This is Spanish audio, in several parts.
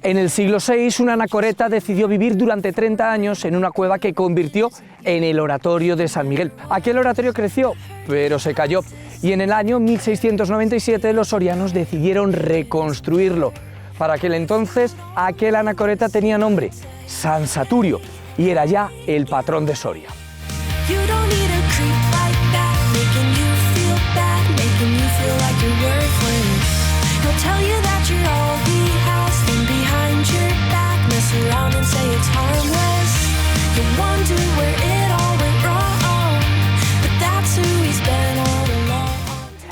En el siglo VI, un anacoreta decidió vivir durante 30 años en una cueva que convirtió en el oratorio de San Miguel. Aquel oratorio creció, pero se cayó, y en el año 1697 los sorianos decidieron reconstruirlo. Para aquel entonces, aquel anacoreta tenía nombre, San Saturio, y era ya el patrón de Soria.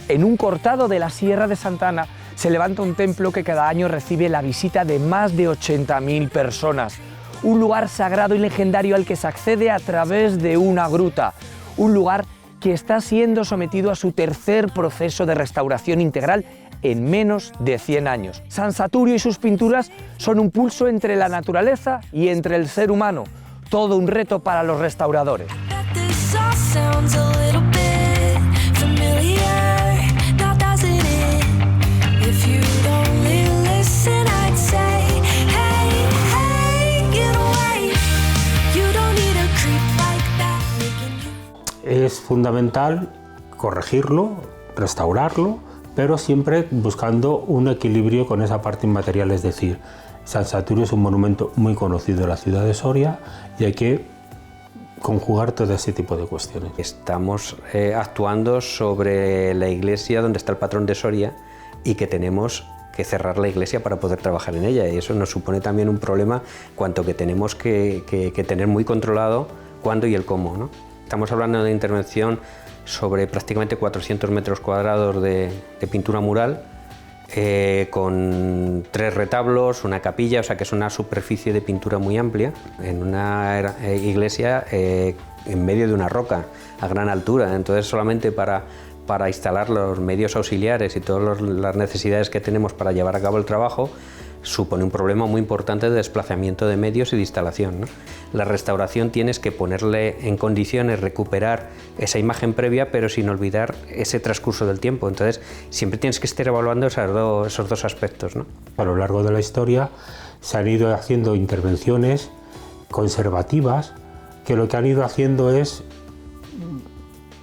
En un cortado de la Sierra de Santana se levanta un templo que cada año recibe la visita de más de 80.000 personas. Un lugar sagrado y legendario al que se accede a través de una gruta. Un lugar que está siendo sometido a su tercer proceso de restauración integral en menos de 100 años. San Saturio y sus pinturas son un pulso entre la naturaleza y entre el ser humano. Todo un reto para los restauradores. Es fundamental corregirlo, restaurarlo, pero siempre buscando un equilibrio con esa parte inmaterial, es decir, San Saturio es un monumento muy conocido en la ciudad de Soria y hay que conjugar todo ese tipo de cuestiones. Estamos actuando sobre la iglesia donde está el patrón de Soria y que tenemos que cerrar la iglesia para poder trabajar en ella, y eso nos supone también un problema cuanto que tenemos que tener muy controlado cuándo y el cómo, ¿no? Estamos hablando de intervención sobre prácticamente 400 metros cuadrados de pintura mural, con 3 retablos, una capilla, o sea que es una superficie de pintura muy amplia, en una iglesia en medio de una roca a gran altura. Entonces solamente para instalar los medios auxiliares y todas las necesidades que tenemos para llevar a cabo el trabajo supone un problema muy importante de desplazamiento de medios y de instalación, ¿no? La restauración tienes que ponerle en condiciones, recuperar esa imagen previa, pero sin olvidar ese transcurso del tiempo. Entonces, siempre tienes que estar evaluando esos dos aspectos, ¿no? A lo largo de la historia se han ido haciendo intervenciones conservativas que lo que han ido haciendo es,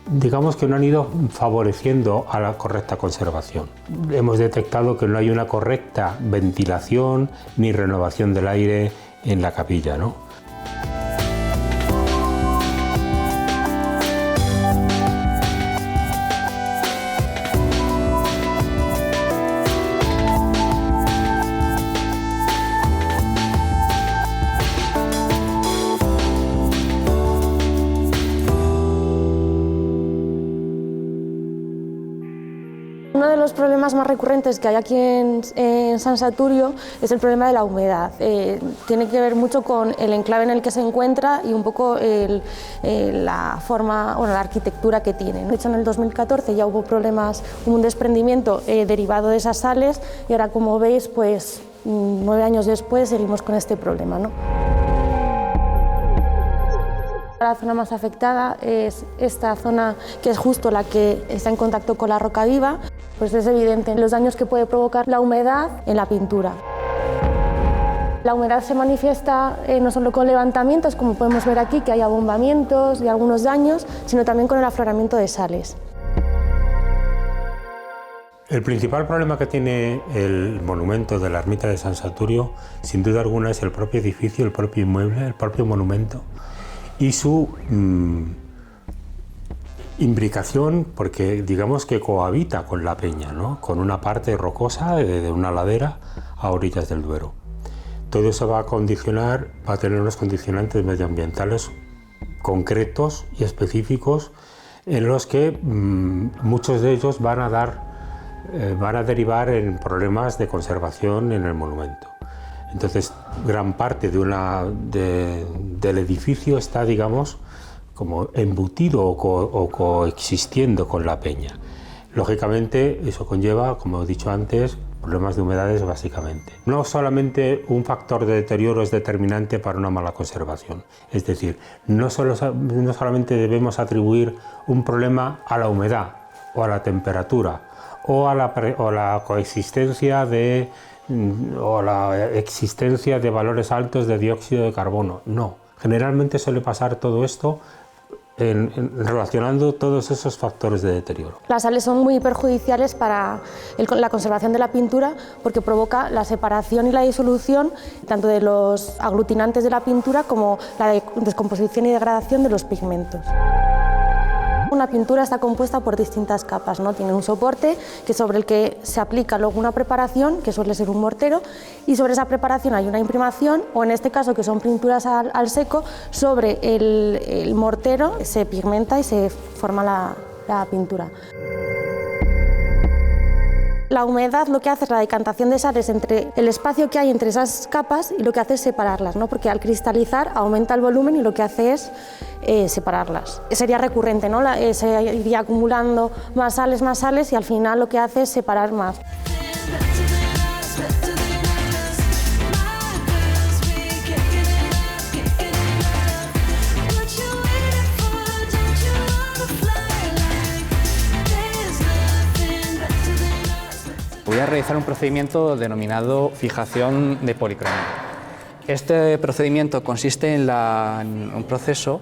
digamos que no han ido favoreciendo a la correcta conservación. Hemos detectado que no hay una correcta ventilación ni renovación del aire en la capilla, ¿no? Uno de los problemas más recurrentes que hay aquí en San Saturio es el problema de la humedad. Tiene que ver mucho con el enclave en el que se encuentra y un poco la forma, bueno, la arquitectura que tiene. De hecho, en el 2014 ya hubo problemas, un desprendimiento derivado de esas sales y ahora, como veis, pues 9 años después seguimos con este problema, ¿no? La zona más afectada es esta zona, que es justo la que está en contacto con la roca viva. Pues es evidente los daños que puede provocar la humedad en la pintura. La humedad se manifiesta no solo con levantamientos, como podemos ver aquí, que hay abombamientos y algunos daños, sino también con el afloramiento de sales. El principal problema que tiene el monumento de la ermita de San Saturio, sin duda alguna, es el propio edificio, el propio inmueble, el propio monumento y su imbricación, porque digamos que cohabita con la peña, ¿no? Con una parte rocosa de una ladera a orillas del Duero. Todo eso va a condicionar, va a tener unos condicionantes medioambientales concretos y específicos en los que muchos de ellos van a derivar en problemas de conservación en el monumento. Entonces, gran parte del edificio está, digamos, como embutido o coexistiendo con la peña. Lógicamente, eso conlleva, como he dicho antes, problemas de humedades básicamente. No solamente un factor de deterioro es determinante para una mala conservación. Es decir, no solamente debemos atribuir un problema a la humedad o a la temperatura o la coexistencia o la existencia de valores altos de dióxido de carbono. No, generalmente suele pasar todo esto relacionando todos esos factores de deterioro. Las sales son muy perjudiciales para la conservación de la pintura porque provoca la separación y la disolución tanto de los aglutinantes de la pintura como la descomposición y degradación de los pigmentos. Una pintura está compuesta por distintas capas, ¿no? Tiene un soporte sobre el que se aplica luego una preparación, que suele ser un mortero, y sobre esa preparación hay una imprimación, o en este caso que son pinturas al seco, sobre el mortero se pigmenta y se forma la pintura. La humedad lo que hace es la decantación de sales entre el espacio que hay entre esas capas y lo que hace es separarlas, ¿no? Porque al cristalizar aumenta el volumen y lo que hace es separarlas. Sería recurrente, ¿no? Se iría acumulando más sales y al final lo que hace es separar más. Voy a realizar un procedimiento denominado fijación de policromía. Este procedimiento consiste en un proceso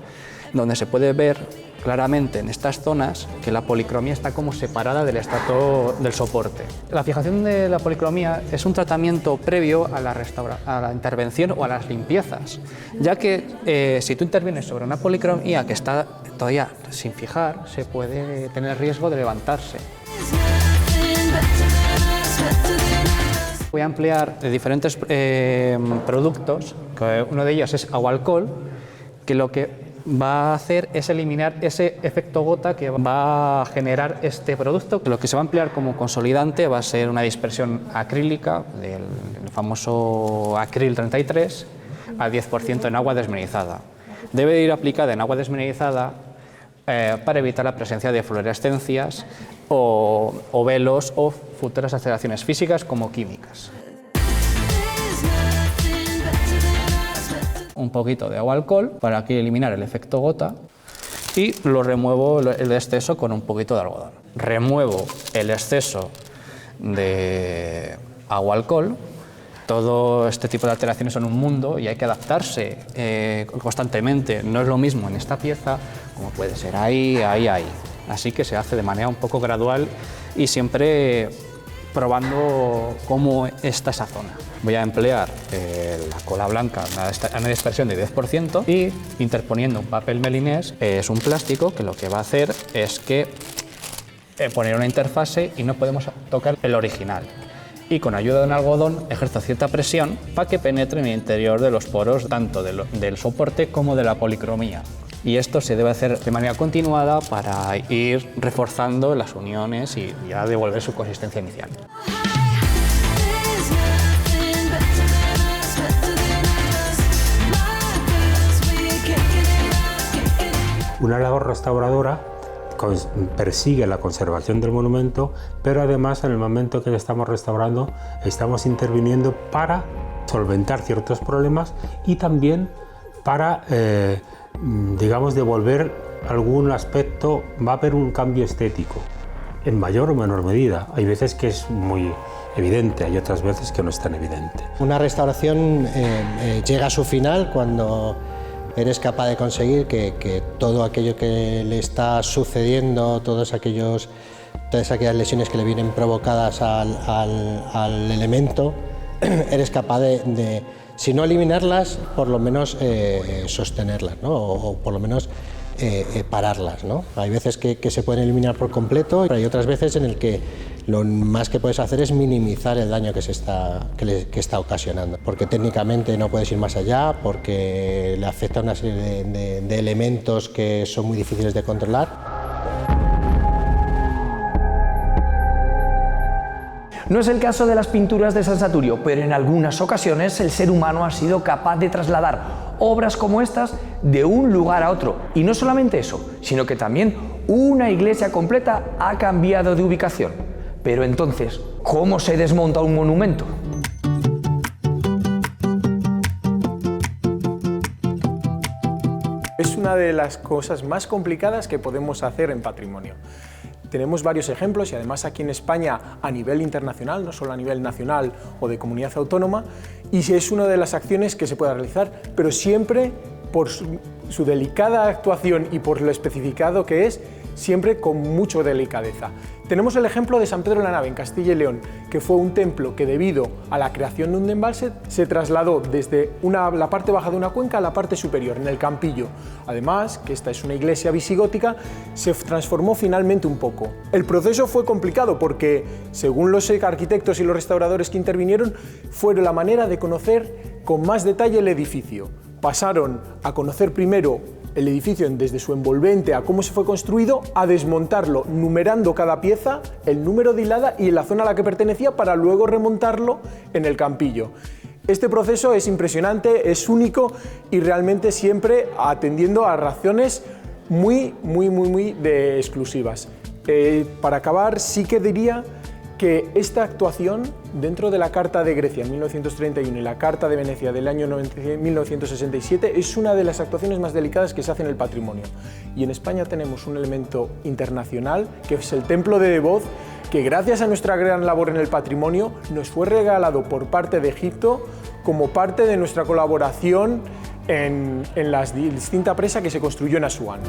donde se puede ver claramente en estas zonas que la policromía está como separada del estrato del soporte. La fijación de la policromía es un tratamiento previo a la intervención o a las limpiezas, ya que si tú intervienes sobre una policromía que está todavía sin fijar, se puede tener riesgo de levantarse. Voy a emplear diferentes productos, que uno de ellos es agua-alcohol, que lo que va a hacer es eliminar ese efecto gota que va a generar este producto. Lo que se va a emplear como consolidante va a ser una dispersión acrílica del famoso Acril 33 al 10% en agua desmineralizada. Debe ir aplicada en agua desmineralizada para evitar la presencia de fluorescencias o velos o futuras aceleraciones físicas como químicas. Un poquito de agua-alcohol para aquí eliminar el efecto gota y lo remuevo el exceso con un poquito de algodón. Remuevo el exceso de agua-alcohol. Todo este tipo de alteraciones son un mundo y hay que adaptarse constantemente. No es lo mismo en esta pieza como puede ser ahí. Así que se hace de manera un poco gradual y siempre probando cómo está esa zona. Voy a emplear la cola blanca a una dispersión de 10% y interponiendo un papel melinés. Es un plástico que lo que va a hacer es que poner una interfase y no podemos tocar el original. Y con ayuda de un algodón ejerzo cierta presión para que penetre en el interior de los poros tanto del soporte como de la policromía. Y esto se debe hacer de manera continuada para ir reforzando las uniones y ya devolver su consistencia inicial. Una labor restauradora persigue la conservación del monumento, pero además en el momento que estamos restaurando estamos interviniendo para solventar ciertos problemas y también para digamos, devolver algún aspecto. Va a haber un cambio estético, en mayor o menor medida. Hay veces que es muy evidente, hay otras veces que no es tan evidente. Una restauración llega a su final cuando eres capaz de conseguir que todo aquello que le está sucediendo, todas aquellas lesiones que le vienen provocadas al elemento, eres capaz de si no eliminarlas, por lo menos sostenerlas, ¿no? o por lo menos pararlas, ¿no? Hay veces que se pueden eliminar por completo, pero hay otras veces en el que lo más que puedes hacer es minimizar el daño que está ocasionando, porque técnicamente no puedes ir más allá, porque le afecta a una serie de elementos que son muy difíciles de controlar. No es el caso de las pinturas de San Saturio, pero en algunas ocasiones el ser humano ha sido capaz de trasladar obras como estas de un lugar a otro. Y no solamente eso, sino que también una iglesia completa ha cambiado de ubicación. Pero entonces, ¿cómo se desmonta un monumento? Es una de las cosas más complicadas que podemos hacer en patrimonio. tenemos varios ejemplos y además aquí en España a nivel internacional, no solo a nivel nacional o de comunidad autónoma, y es una de las acciones que se puede realizar, pero siempre por su delicada actuación y por lo especificado que es, siempre con mucha delicadeza. Tenemos el ejemplo de San Pedro de la Nave en Castilla y León, que fue un templo que debido a la creación de un embalse se trasladó desde la parte baja de una cuenca a la parte superior, en el Campillo. Además, que esta es una iglesia visigótica, se transformó finalmente un poco. El proceso fue complicado porque, según los arquitectos y los restauradores que intervinieron, fue la manera de conocer con más detalle el edificio. Pasaron a conocer primero el edificio desde su envolvente a cómo se fue construido, a desmontarlo, numerando cada pieza, el número de hilada y la zona a la que pertenecía para luego remontarlo en el Campillo. Este proceso es impresionante, es único y realmente siempre atendiendo a razones muy exclusivas. Para acabar, sí que diría que esta actuación dentro de la Carta de Grecia en 1931 y la Carta de Venecia del año 1967 es una de las actuaciones más delicadas que se hace en el patrimonio. Y en España tenemos un elemento internacional que es el Templo de Devoz, que gracias a nuestra gran labor en el patrimonio nos fue regalado por parte de Egipto como parte de nuestra colaboración en la distinta presa que se construyó en Asuán.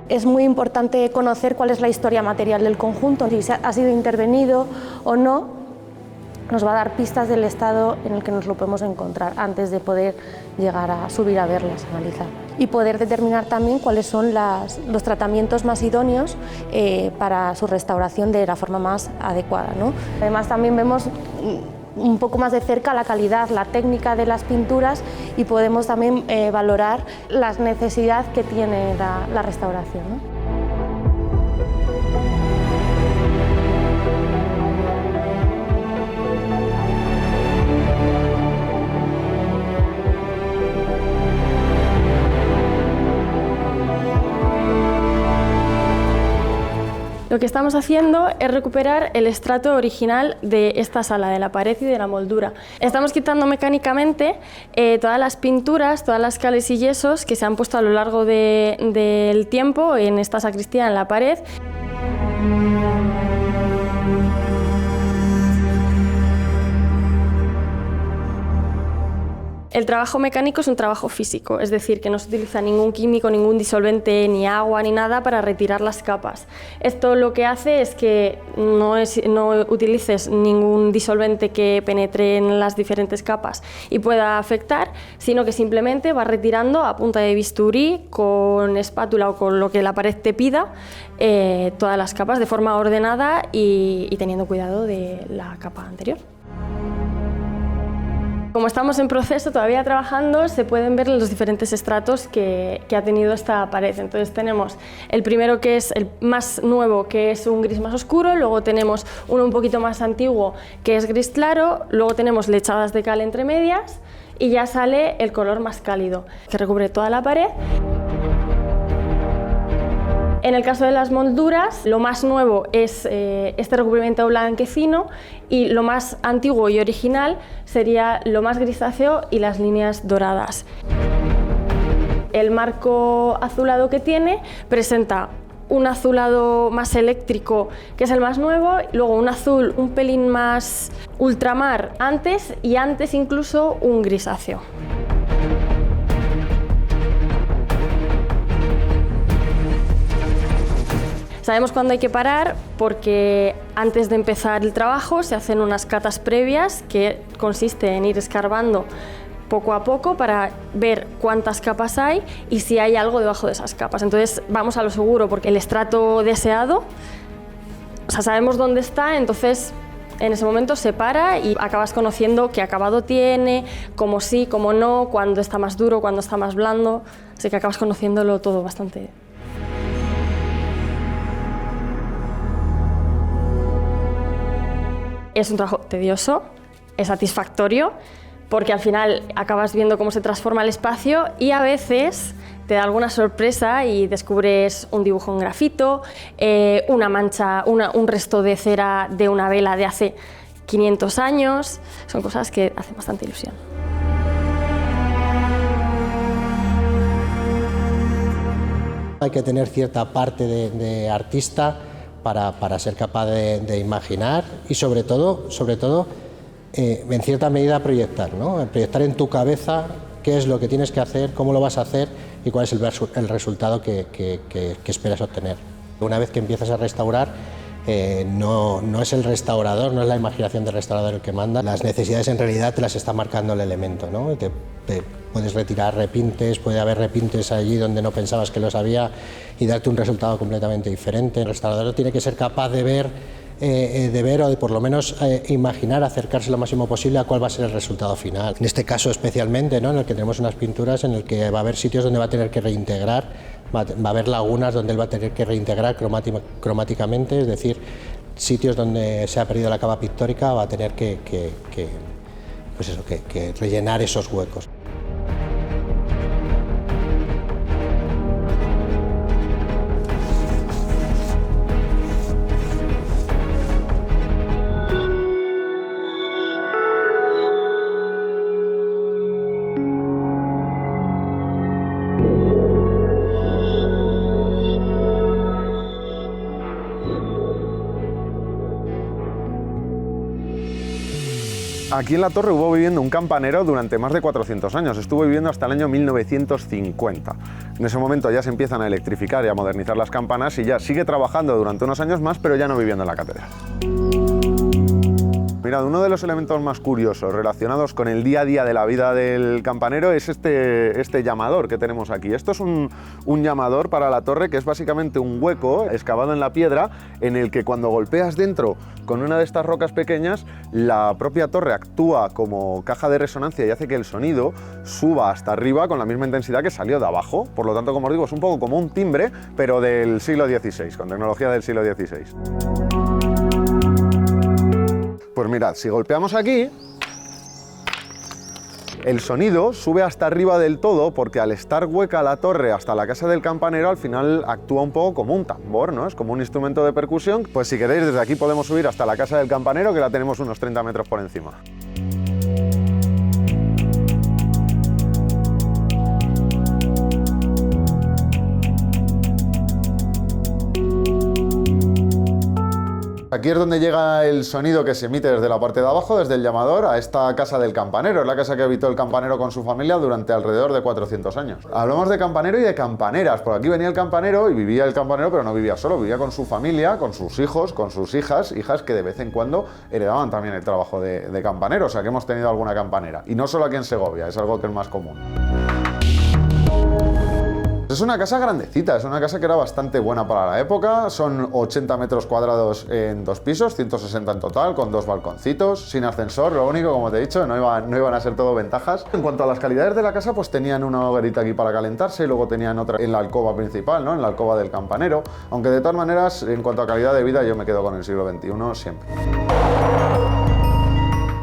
Es muy importante conocer cuál es la historia material del conjunto, si ha sido intervenido o no, nos va a dar pistas del estado en el que nos lo podemos encontrar antes de poder llegar a subir a verlas, a analizar. Y poder determinar también cuáles son los tratamientos más idóneos para su restauración de la forma más adecuada, ¿no? Además también vemos un poco más de cerca la calidad, la técnica de las pinturas y podemos también valorar la necesidad que tiene la restauración, ¿no? Lo que estamos haciendo es recuperar el estrato original de esta sala, de la pared y de la moldura. Estamos quitando mecánicamente todas las pinturas, todas las cales y yesos que se han puesto a lo largo del tiempo en esta sacristía, en la pared. El trabajo mecánico es un trabajo físico, es decir, que no se utiliza ningún químico, ningún disolvente, ni agua, ni nada para retirar las capas. Esto lo que hace es que no utilices ningún disolvente que penetre en las diferentes capas y pueda afectar, sino que simplemente vas retirando a punta de bisturí, con espátula o con lo que la pared te pida, todas las capas de forma ordenada y teniendo cuidado de la capa anterior. Como estamos en proceso todavía trabajando, se pueden ver los diferentes estratos que ha tenido esta pared. Entonces tenemos el primero, que es el más nuevo, que es un gris más oscuro, luego tenemos uno un poquito más antiguo, que es gris claro, luego tenemos lechadas de cal entre medias y ya sale el color más cálido, que recubre toda la pared. En el caso de las molduras, lo más nuevo es este recubrimiento blanquecino y lo más antiguo y original sería lo más grisáceo y las líneas doradas. El marco azulado que tiene presenta un azulado más eléctrico, que es el más nuevo, luego un azul un pelín más ultramar antes y antes incluso un grisáceo. Sabemos cuándo hay que parar porque antes de empezar el trabajo se hacen unas catas previas que consiste en ir escarbando poco a poco para ver cuántas capas hay y si hay algo debajo de esas capas. Entonces vamos a lo seguro porque el estrato deseado, o sea, sabemos dónde está, entonces en ese momento se para y acabas conociendo qué acabado tiene, cómo sí, cómo no, cuándo está más duro, cuándo está más blando, así que acabas conociéndolo todo bastante. Es un trabajo tedioso, es satisfactorio, porque al final acabas viendo cómo se transforma el espacio y a veces te da alguna sorpresa y descubres un dibujo en grafito, una mancha, un resto de cera de una vela de hace 500 años. Son cosas que hacen bastante ilusión. Hay que tener cierta parte de artista para ser capaz de imaginar y sobre todo en cierta medida proyectar, ¿no? Proyectar en tu cabeza qué es lo que tienes que hacer, cómo lo vas a hacer y cuál es el resultado que esperas obtener. Una vez que empiezas a restaurar, no es el restaurador, no es la imaginación del restaurador el que manda. Las necesidades en realidad te las está marcando el elemento, ¿no? Te puedes retirar repintes, puede haber repintes allí donde no pensabas que los había y darte un resultado completamente diferente. El restaurador tiene que ser capaz de ver o de por lo menos imaginar, acercarse lo máximo posible a cuál va a ser el resultado final. En este caso especialmente, ¿no? En el que tenemos unas pinturas en el que va a haber sitios donde va a tener que reintegrar, va a haber lagunas donde él va a tener que reintegrar cromáticamente, es decir, sitios donde se ha perdido la capa pictórica va a tener que rellenar esos huecos. Aquí en la torre hubo viviendo un campanero durante más de 400 años, estuvo viviendo hasta el año 1950. En ese momento ya se empiezan a electrificar y a modernizar las campanas y ya sigue trabajando durante unos años más, pero ya no viviendo en la catedral. Mirad, uno de los elementos más curiosos relacionados con el día a día de la vida del campanero es este llamador que tenemos aquí. Esto es un llamador para la torre que es básicamente un hueco excavado en la piedra en el que cuando golpeas dentro con una de estas rocas pequeñas, la propia torre actúa como caja de resonancia y hace que el sonido suba hasta arriba con la misma intensidad que salió de abajo. Por lo tanto, como os digo, es un poco como un timbre, pero del siglo XVI, con tecnología del siglo XVI. Pues mirad, si golpeamos aquí, el sonido sube hasta arriba del todo porque al estar hueca la torre hasta la casa del campanero al final actúa un poco como un tambor, ¿no? Es como un instrumento de percusión. Pues si queréis desde aquí podemos subir hasta la casa del campanero que la tenemos unos 30 metros por encima. Aquí es donde llega el sonido que se emite desde la parte de abajo, desde el llamador, a esta casa del campanero. Es la casa que habitó el campanero con su familia durante alrededor de 400 años. Hablamos de campanero y de campaneras, porque aquí venía el campanero y vivía el campanero, pero no vivía solo, vivía con su familia, con sus hijos, con sus hijas que de vez en cuando heredaban también el trabajo de campanero, o sea que hemos tenido alguna campanera. Y no solo aquí en Segovia, es algo que es más común. Es una casa grandecita, es una casa que era bastante buena para la época, son 80 metros cuadrados en 2 pisos, 160 en total, con 2 balconcitos, sin ascensor, lo único, como te he dicho, no iban a ser todo ventajas. En cuanto a las calidades de la casa, pues tenían una hoguerita aquí para calentarse y luego tenían otra en la alcoba principal, ¿no? En la alcoba del campanero, aunque de todas maneras, en cuanto a calidad de vida, yo me quedo con el siglo XXI siempre.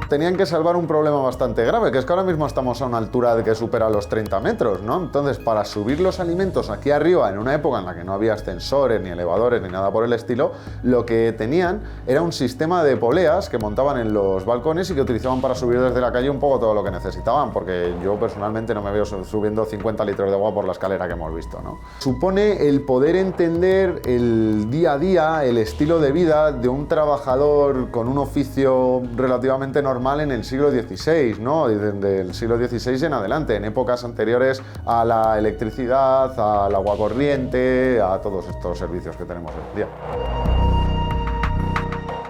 Tenían que salvar un problema bastante grave, que es que ahora mismo estamos a una altura de que supera los 30 metros, ¿no? Entonces, para subir los alimentos aquí arriba, en una época en la que no había ascensores, ni elevadores, ni nada por el estilo, lo que tenían era un sistema de poleas que montaban en los balcones y que utilizaban para subir desde la calle un poco todo lo que necesitaban, porque yo personalmente no me veo subiendo 50 litros de agua por la escalera que hemos visto, ¿no? Supone el poder entender el día a día, el estilo de vida de un trabajador con un oficio relativamente normal en el siglo XVI, ¿no? Desde el siglo XVI en adelante, en épocas anteriores a la electricidad, al agua corriente, a todos estos servicios que tenemos hoy en día.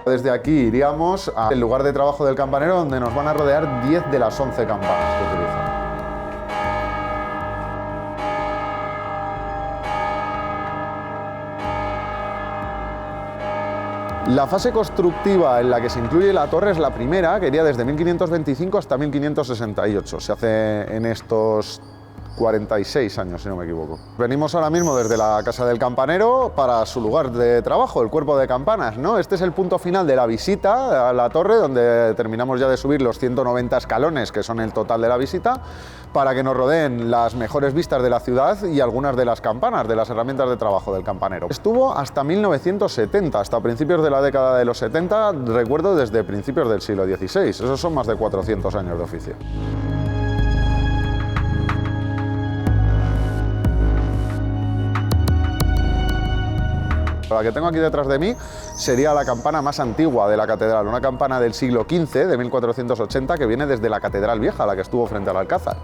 Desde aquí iríamos al lugar de trabajo del campanero, donde nos van a rodear 10 de las 11 campanas que utilizan. La fase constructiva en la que se incluye la torre es la primera, que iría desde 1525 hasta 1568. Se hace en estos 46 años, si no me equivoco. Venimos ahora mismo desde la casa del campanero para su lugar de trabajo, el cuerpo de campanas, ¿no? Este es el punto final de la visita a la torre, donde terminamos ya de subir los 190 escalones, que son el total de la visita, para que nos rodeen las mejores vistas de la ciudad y algunas de las campanas, de las herramientas de trabajo del campanero. Estuvo hasta 1970, hasta principios de la década de los 70, recuerdo desde principios del siglo XVI. Esos son más de 400 años de oficio. La que tengo aquí detrás de mí sería la campana más antigua de la catedral, una campana del siglo XV, de 1480, que viene desde la Catedral Vieja, la que estuvo frente al Alcázar.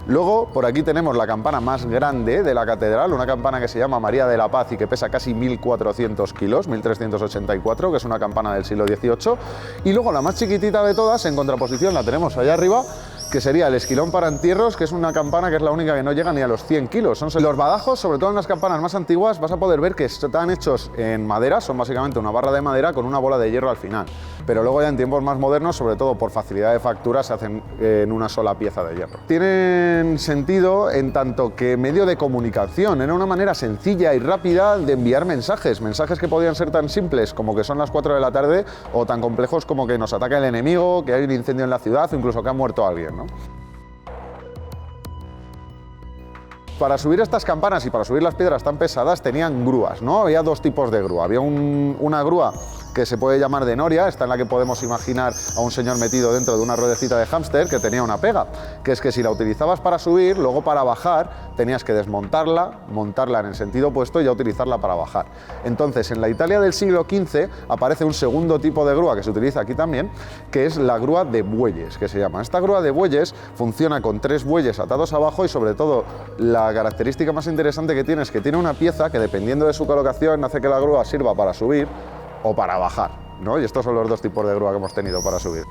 Luego, por aquí tenemos la campana más grande de la catedral, una campana que se llama María de la Paz y que pesa casi 1.400 kilos, 1.384, que es una campana del siglo XVIII. Y luego la más chiquitita de todas, en contraposición, la tenemos allá arriba, que sería el esquilón para entierros, que es una campana que es la única que no llega ni a los 100 kilos. Son los badajos, sobre todo en las campanas más antiguas, vas a poder ver que están hechos en madera, son básicamente una barra de madera con una bola de hierro al final. Pero luego ya en tiempos más modernos, sobre todo por facilidad de factura, se hacen en una sola pieza de hierro. Tienen sentido en tanto que medio de comunicación, era una manera sencilla y rápida de enviar mensajes que podían ser tan simples como que son las 4 de la tarde o tan complejos como que nos ataca el enemigo, que hay un incendio en la ciudad o incluso que ha muerto alguien, ¿no? Para subir estas campanas y para subir las piedras tan pesadas tenían grúas, ¿no? Había dos tipos de grúa. Había una grúa que se puede llamar de noria, esta en la que podemos imaginar a un señor metido dentro de una ruedecita de hámster que tenía una pega, que es que si la utilizabas para subir, luego para bajar tenías que desmontarla, montarla en el sentido opuesto y ya utilizarla para bajar. Entonces, en la Italia del siglo XV aparece un segundo tipo de grúa que se utiliza aquí también, que es la grúa de bueyes, que se llama. Esta grúa de bueyes funciona con 3 bueyes atados abajo y sobre todo la característica más interesante que tiene es que tiene una pieza que dependiendo de su colocación hace que la grúa sirva para subir o para bajar, ¿no? Y estos son los dos tipos de grúa que hemos tenido para subir.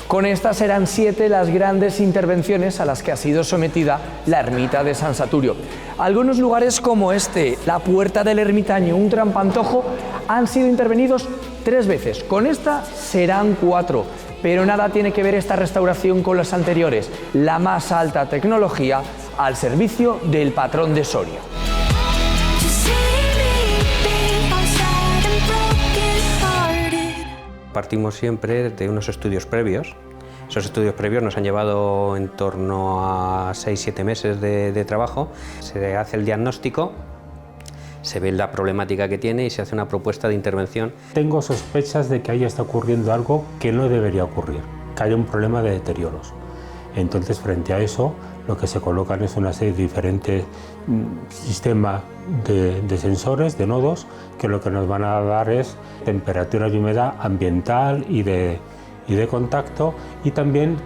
Con estas eran 7 las grandes intervenciones a las que ha sido sometida la ermita de San Saturio. Algunos lugares como este, la Puerta del Ermitaño, un trampantojo, han sido intervenidos 3 veces. Con esta serán 4, pero nada tiene que ver esta restauración con las anteriores. La más alta tecnología al servicio del patrón de Soria. Partimos siempre de unos estudios previos. Esos estudios previos nos han llevado en torno a 6-7 meses de trabajo. Se hace el diagnóstico, se ve la problemática que tiene y se hace una propuesta de intervención. Tengo sospechas de que ahí está ocurriendo algo que no debería ocurrir, que haya un problema de deterioros. Entonces, frente a eso, lo que se colocan es una serie de diferentes sistemas de sensores, de nodos, que lo que nos van a dar es temperatura y humedad ambiental y de contacto. Y también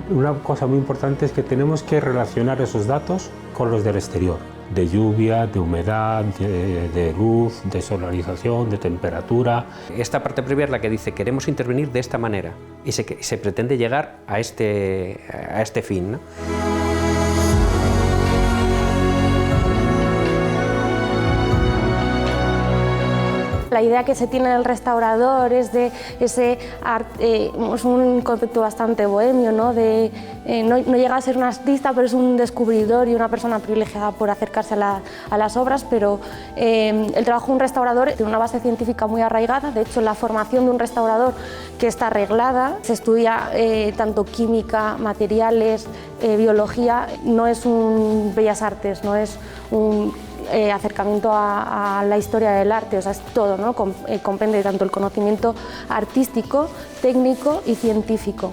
una cosa muy importante es que tenemos que relacionar esos datos con los del exterior, de lluvia, de humedad, de luz, de solarización, de temperatura. Esta parte previa es la que dice queremos intervenir de esta manera y se pretende llegar a este fin, ¿no? La idea que se tiene del restaurador es de ese arte, es un concepto bastante bohemio, ¿no? No llega a ser un artista, pero es un descubridor y una persona privilegiada por acercarse a las obras, pero el trabajo de un restaurador tiene una base científica muy arraigada. De hecho, la formación de un restaurador que está arreglada, se estudia tanto química, materiales, biología, no es un bellas artes, no es un acercamiento a la historia del arte, o sea, es todo, ¿no? Comprende tanto el conocimiento artístico, técnico y científico.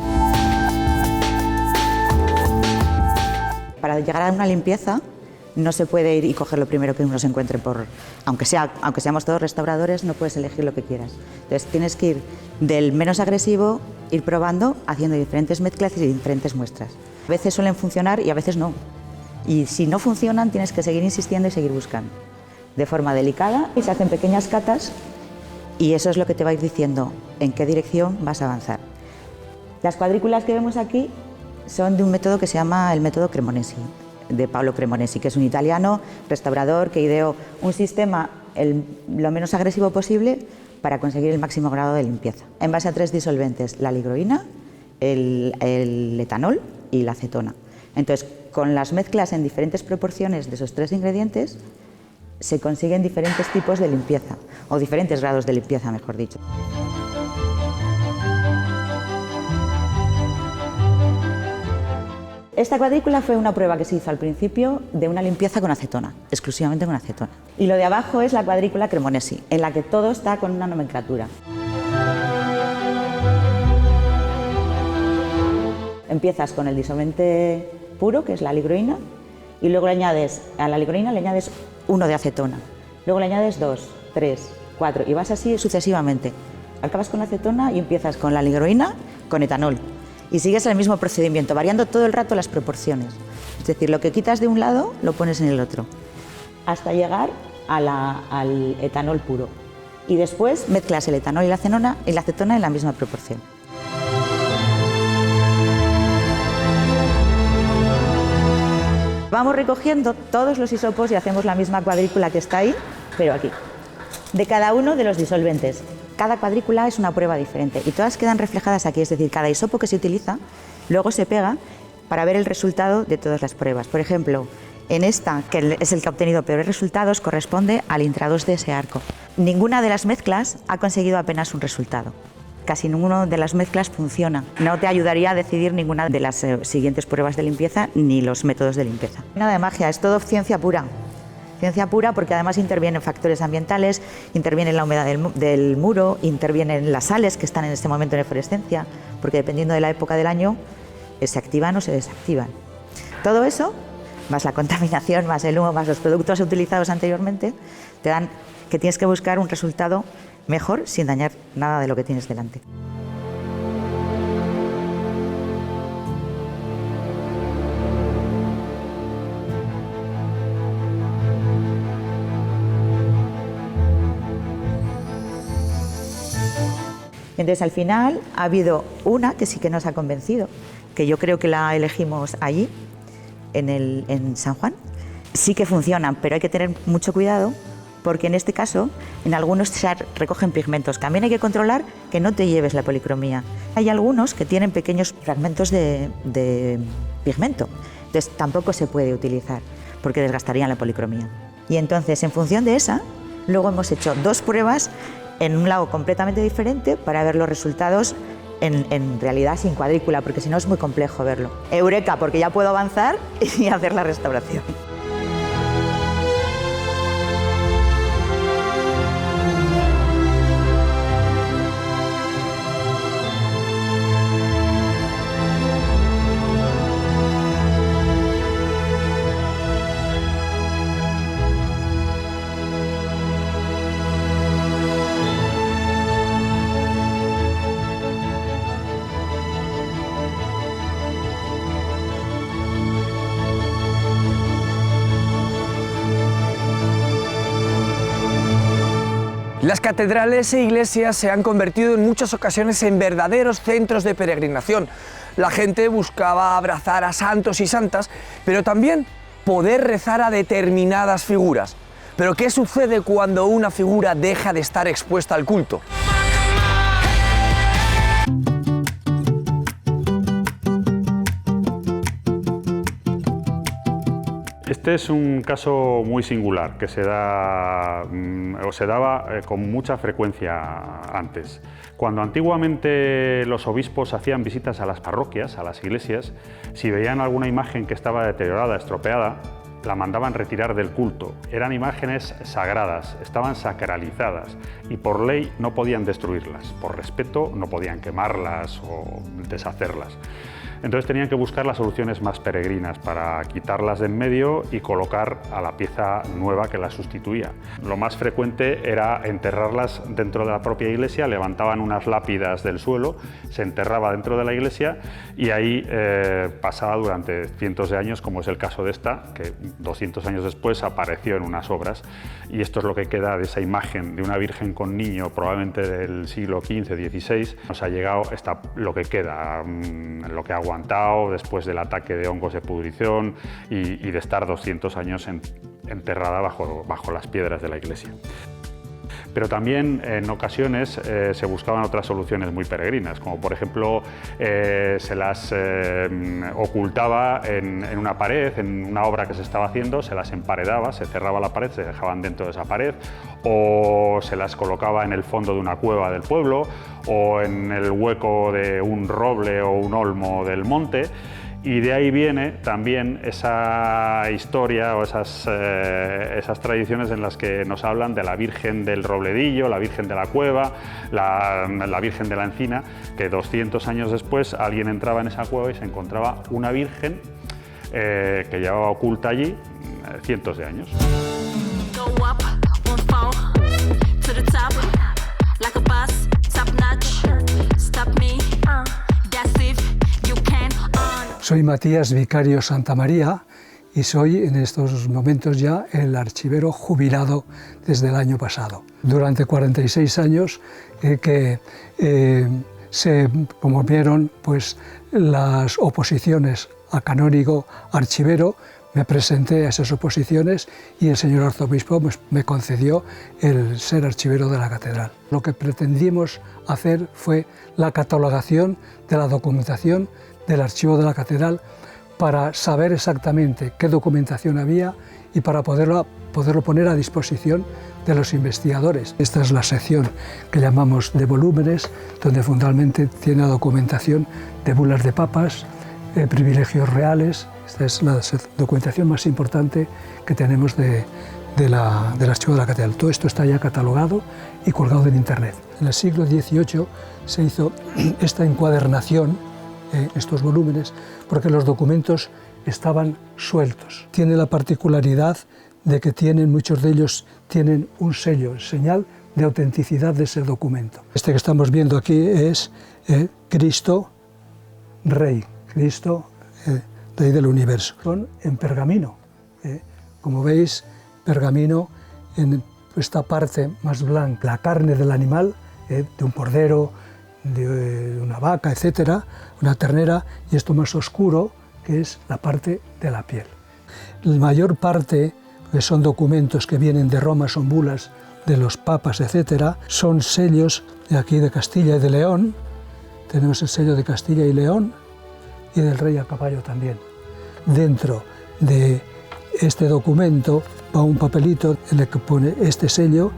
Para llegar a una limpieza no se puede ir y coger lo primero que uno se encuentre aunque seamos todos restauradores, no puedes elegir lo que quieras. Entonces tienes que ir del menos agresivo, ir probando, haciendo diferentes mezclas y diferentes muestras. A veces suelen funcionar y a veces no. Y si no funcionan, tienes que seguir insistiendo y seguir buscando. De forma delicada, y se hacen pequeñas catas y eso es lo que te va a ir diciendo en qué dirección vas a avanzar. Las cuadrículas que vemos aquí son de un método que se llama el método Cremonesi. de Paolo Cremonesi, que es un italiano restaurador que ideó un sistema lo menos agresivo posible para conseguir el máximo grado de limpieza. En base a 3 disolventes, la ligroína, el etanol y la acetona. Entonces, con las mezclas en diferentes proporciones de esos 3 ingredientes, se consiguen diferentes tipos de limpieza, o diferentes grados de limpieza, mejor dicho. Esta cuadrícula fue una prueba que se hizo al principio de una limpieza con acetona, exclusivamente con acetona. Y lo de abajo es la cuadrícula Cremonesi, en la que todo está con una nomenclatura. Empiezas con el disolvente puro, que es la ligroína, y luego a la ligroína le añades 1 de acetona, luego le añades 2, 3, 4 y vas así sucesivamente. Acabas con la acetona y empiezas con la ligroína, con etanol. Y sigues el mismo procedimiento, variando todo el rato las proporciones. Es decir, lo que quitas de un lado lo pones en el otro, hasta llegar al etanol puro. Y después mezclas el etanol y la acetona en la misma proporción. Vamos recogiendo todos los hisopos y hacemos la misma cuadrícula que está ahí, pero aquí, de cada uno de los disolventes. Cada cuadrícula es una prueba diferente y todas quedan reflejadas aquí, es decir, cada hisopo que se utiliza luego se pega para ver el resultado de todas las pruebas. Por ejemplo, en esta, que es el que ha obtenido peores resultados, corresponde al intra-2 de ese arco. Ninguna de las mezclas ha conseguido apenas un resultado. Casi ninguna de las mezclas funciona. No te ayudaría a decidir ninguna de las siguientes pruebas de limpieza ni los métodos de limpieza. Nada de magia, es todo ciencia pura. Ciencia pura porque además intervienen factores ambientales, interviene la humedad del muro, intervienen las sales que están en este momento en eflorescencia, porque dependiendo de la época del año se activan o se desactivan. Todo eso, más la contaminación, más el humo, más los productos utilizados anteriormente, te dan que tienes que buscar un resultado mejor sin dañar nada de lo que tienes delante. Entonces, al final ha habido una que sí que nos ha convencido, que yo creo que la elegimos allí, en San Juan. Sí que funcionan, pero hay que tener mucho cuidado porque en este caso, en algunos se recogen pigmentos. También hay que controlar que no te lleves la policromía. Hay algunos que tienen pequeños fragmentos de pigmento, entonces tampoco se puede utilizar porque desgastarían la policromía. Y entonces, en función de esa, luego hemos hecho 2 pruebas en un lago completamente diferente para ver los resultados en realidad sin cuadrícula, porque si no es muy complejo verlo. Eureka, porque ya puedo avanzar y hacer la restauración. Las catedrales e iglesias se han convertido en muchas ocasiones en verdaderos centros de peregrinación. La gente buscaba abrazar a santos y santas, pero también poder rezar a determinadas figuras. Pero ¿qué sucede cuando una figura deja de estar expuesta al culto? Este es un caso muy singular que se da o se daba con mucha frecuencia antes. Cuando antiguamente los obispos hacían visitas a las parroquias, a las iglesias, si veían alguna imagen que estaba deteriorada, estropeada, la mandaban retirar del culto. Eran imágenes sagradas, estaban sacralizadas y por ley no podían destruirlas. Por respeto no podían quemarlas o deshacerlas. Entonces tenían que buscar las soluciones más peregrinas para quitarlas de en medio y colocar a la pieza nueva que las sustituía. Lo más frecuente era enterrarlas dentro de la propia iglesia, levantaban unas lápidas del suelo, se enterraba dentro de la iglesia y ahí pasaba durante cientos de años, como es el caso de esta, que 200 años después apareció en unas obras. Y esto es lo que queda de esa imagen de una virgen con niño, probablemente del siglo XV, XVI. Nos ha llegado lo que queda, lo que ha aguantado después del ataque de hongos de pudrición y de estar 200 años enterrada bajo las piedras de la iglesia. Pero también en ocasiones se buscaban otras soluciones muy peregrinas, como por ejemplo se las ocultaba en una pared, en una obra que se estaba haciendo, se las emparedaba, se cerraba la pared, se dejaban dentro de esa pared, o se las colocaba en el fondo de una cueva del pueblo, o en el hueco de un roble o un olmo del monte. Y de ahí viene también esa historia o esas tradiciones en las que nos hablan de la Virgen del Robledillo, la Virgen de la Cueva, la Virgen de la Encina, que 200 años después alguien entraba en esa cueva y se encontraba una Virgen que llevaba oculta allí cientos de años. Soy Matías Vicario Santamaría y soy en estos momentos ya el archivero jubilado desde el año pasado. Durante 46 años que se promovieron pues, las oposiciones a canónigo archivero, me presenté a esas oposiciones y el señor arzobispo me concedió el ser archivero de la catedral. Lo que pretendimos hacer fue la catalogación de la documentación del archivo de la catedral para saber exactamente qué documentación había y para poderlo poner a disposición de los investigadores. Esta es la sección que llamamos de volúmenes, donde fundamentalmente tiene la documentación de bulas de papas, privilegios reales. Esta es la documentación más importante que tenemos del archivo de la catedral. Todo esto está ya catalogado y colgado en Internet. En el siglo XVIII se hizo esta encuadernación, estos volúmenes, porque los documentos estaban sueltos. Tiene la particularidad de que muchos de ellos tienen un sello, señal de autenticidad de ese documento. Este que estamos viendo aquí es Cristo Rey, Cristo Rey del Universo. Son en pergamino. Como veis, pergamino en esta parte más blanca, la carne del animal, de un cordero, de una vaca, etcétera, una ternera, y esto más oscuro, que es la parte de la piel. La mayor parte, que son documentos que vienen de Roma, son bulas de los papas, etcétera, son sellos de aquí de Castilla y de León. Tenemos el sello de Castilla y León y del rey a caballo también. Dentro de este documento va un papelito en el que pone este sello,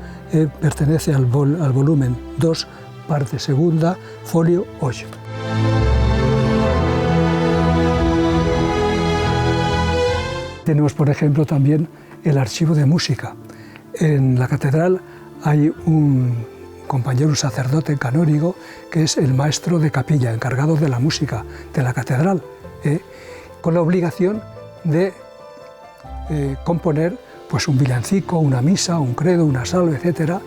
pertenece al volumen 2, parte segunda, folio 8. Tenemos, por ejemplo, también el archivo de música. En la catedral hay un compañero, un sacerdote canónigo, que es el maestro de capilla, encargado de la música de la catedral, con la obligación de componer pues, un villancico, una misa, un credo, una salve, etcétera.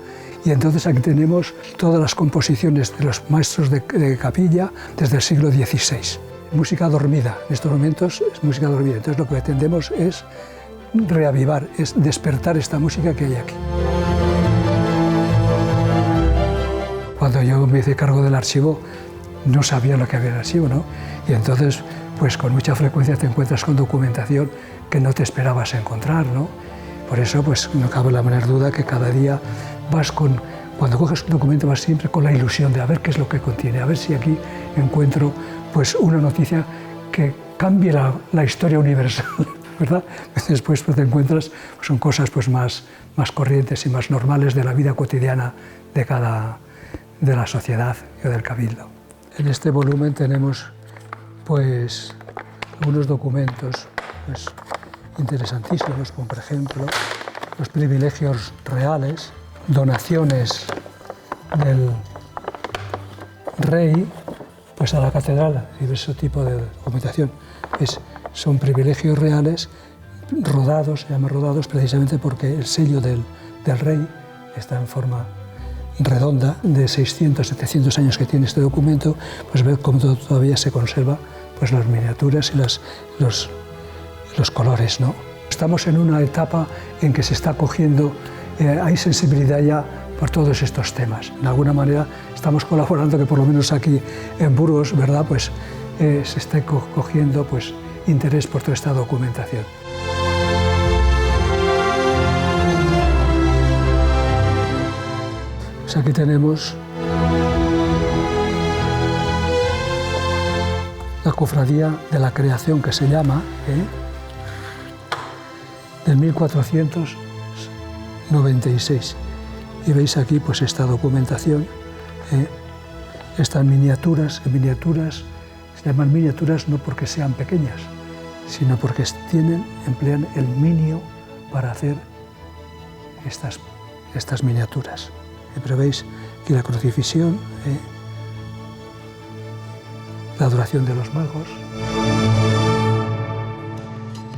Y entonces aquí tenemos todas las composiciones de los maestros de capilla desde el siglo XVI. Música dormida, en estos momentos es música dormida. Entonces lo que pretendemos es reavivar, es despertar esta música que hay aquí. Cuando yo me hice cargo del archivo, no sabía lo que había en el archivo, ¿no? Y entonces, pues con mucha frecuencia te encuentras con documentación que no te esperabas encontrar, ¿no? Por eso, pues no cabe la menor duda que cada día vas cuando coges un documento vas siempre con la ilusión de a ver qué es lo que contiene, a ver si aquí encuentro pues una noticia que cambie la historia universal, ¿verdad? Después pues, te encuentras, pues, son cosas pues, más corrientes y más normales de la vida cotidiana de la sociedad y del cabildo. En este volumen tenemos pues algunos documentos pues, interesantísimos, como por ejemplo los privilegios reales, donaciones del rey pues a la catedral, diversos tipos de documentación. Son privilegios reales rodados, se llaman rodados precisamente porque el sello del rey está en forma redonda, de 600, 700 años que tiene este documento, pues ve cómo todavía se conserva pues, las miniaturas y los colores, ¿no? Estamos en una etapa en que se está cogiendo, hay sensibilidad ya por todos estos temas. De alguna manera estamos colaborando, que por lo menos aquí en Burgos, ¿verdad? Pues se esté cogiendo pues, interés por toda esta documentación. Pues aquí tenemos la Cofradía de la Creación, que se llama, del 1496. Y veis aquí pues, esta documentación, estas miniaturas, se llaman miniaturas no porque sean pequeñas, sino porque emplean el minio para hacer estas miniaturas. Pero veis aquí la crucifixión, la adoración de los magos.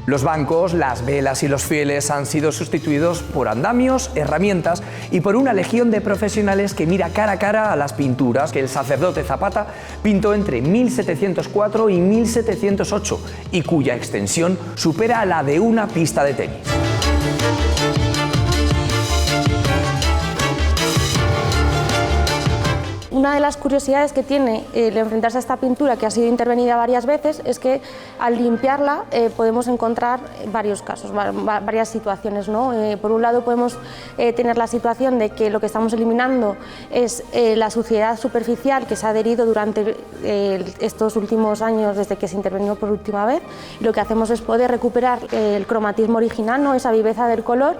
Los bancos, las velas y los fieles han sido sustituidos por andamios, herramientas y por una legión de profesionales que mira cara a cara a las pinturas que el sacerdote Zapata pintó entre 1704 y 1708 y cuya extensión supera a la de una pista de tenis. Una de las curiosidades que tiene el enfrentarse a esta pintura, que ha sido intervenida varias veces, es que al limpiarla podemos encontrar varios casos, varias situaciones, ¿no? Por un lado podemos tener la situación de que lo que estamos eliminando es la suciedad superficial que se ha adherido durante estos últimos años desde que se intervino por última vez, y lo que hacemos es poder recuperar el cromatismo original, ¿no? Esa viveza del color.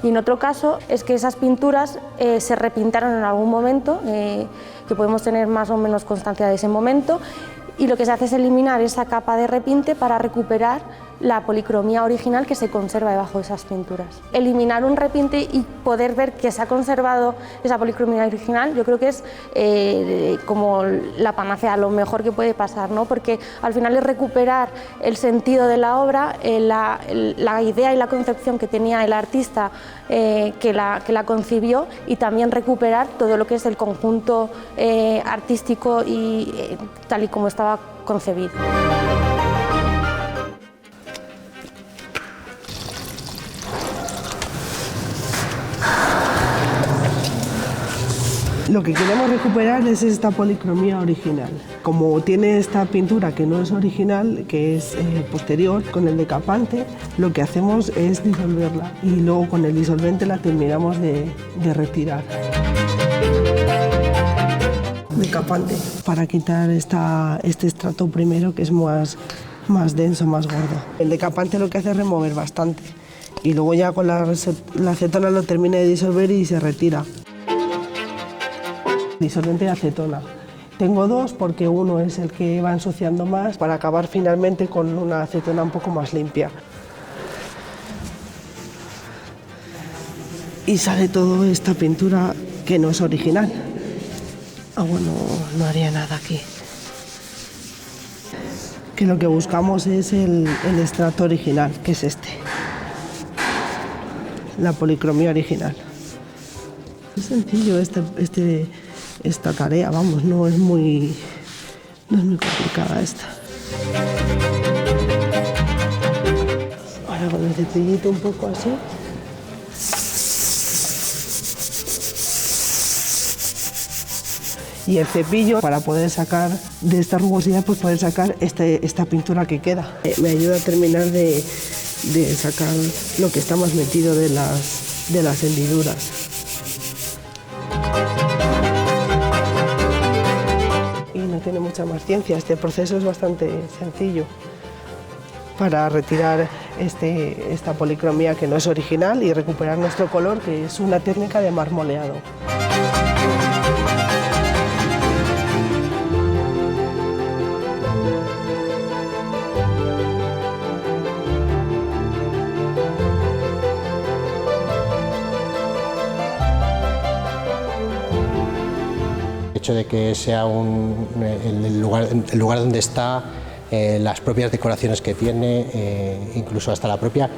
Y en otro caso es que esas pinturas se repintaron en algún momento, que podemos tener más o menos constancia de ese momento, y lo que se hace es eliminar esa capa de repinte para recuperar la policromía original que se conserva debajo de esas pinturas. Eliminar un repinte y poder ver que se ha conservado esa policromía original, yo creo que es como la panacea, lo mejor que puede pasar, ¿no? Porque al final es recuperar el sentido de la obra, la idea y la concepción que tenía el artista que la concibió, y también recuperar todo lo que es el conjunto artístico y tal y como estaba concebido. Lo que queremos recuperar es esta policromía original. Como tiene esta pintura que no es original, que es posterior, con el decapante, lo que hacemos es disolverla y luego con el disolvente la terminamos de retirar. Decapante, para quitar este estrato primero, que es más denso, más gordo. El decapante lo que hace es remover bastante y luego ya con la acetona lo termina de disolver y se retira. Disolvente de acetona. Tengo dos porque uno es el que va ensuciando más, para acabar finalmente con una acetona un poco más limpia. Y sale toda esta pintura que no es original. Bueno, no haría nada aquí. Que lo que buscamos es el estrato original, que es este. La policromía original. Es sencillo esta tarea, vamos, no es muy complicada esta. Ahora con el cepillito un poco así. Y el cepillo, para poder sacar de esta rugosidad, pues poder sacar esta pintura que queda. Me ayuda a terminar de sacar lo que está más metido de las hendiduras. Tiene mucha más ciencia. Este proceso es bastante sencillo para retirar esta policromía que no es original y recuperar nuestro color, que es una técnica de marmoleado. El hecho de que sea el lugar donde está, las propias decoraciones que tiene, incluso hasta la propia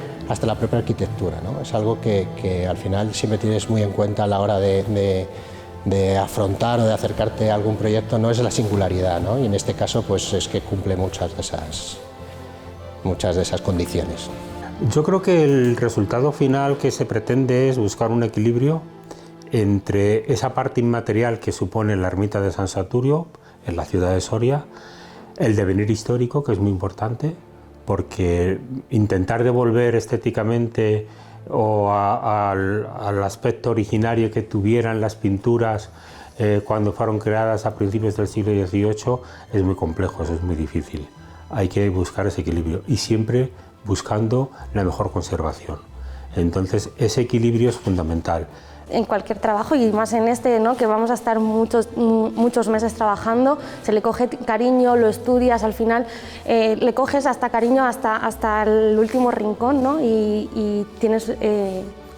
arquitectura, ¿no? Es algo que al final siempre tienes muy en cuenta a la hora de afrontar o de acercarte a algún proyecto, no es la singularidad, ¿no? Y en este caso pues es que cumple muchas de esas condiciones. Yo creo que el resultado final que se pretende es buscar un equilibrio entre esa parte inmaterial que supone la ermita de San Saturio, en la ciudad de Soria, el devenir histórico, que es muy importante, porque intentar devolver estéticamente o al aspecto originario que tuvieran las pinturas cuando fueron creadas a principios del siglo XVIII es muy complejo, eso es muy difícil. Hay que buscar ese equilibrio y siempre buscando la mejor conservación. Entonces ese equilibrio es fundamental. En cualquier trabajo y más en este, ¿no?, que vamos a estar muchos meses trabajando, se le coge cariño, lo estudias, al final le coges hasta cariño hasta el último rincón, ¿no? Y tienes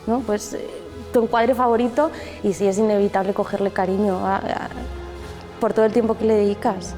¿no?, pues, tu encuadre favorito y sí es inevitable cogerle cariño por todo el tiempo que le dedicas.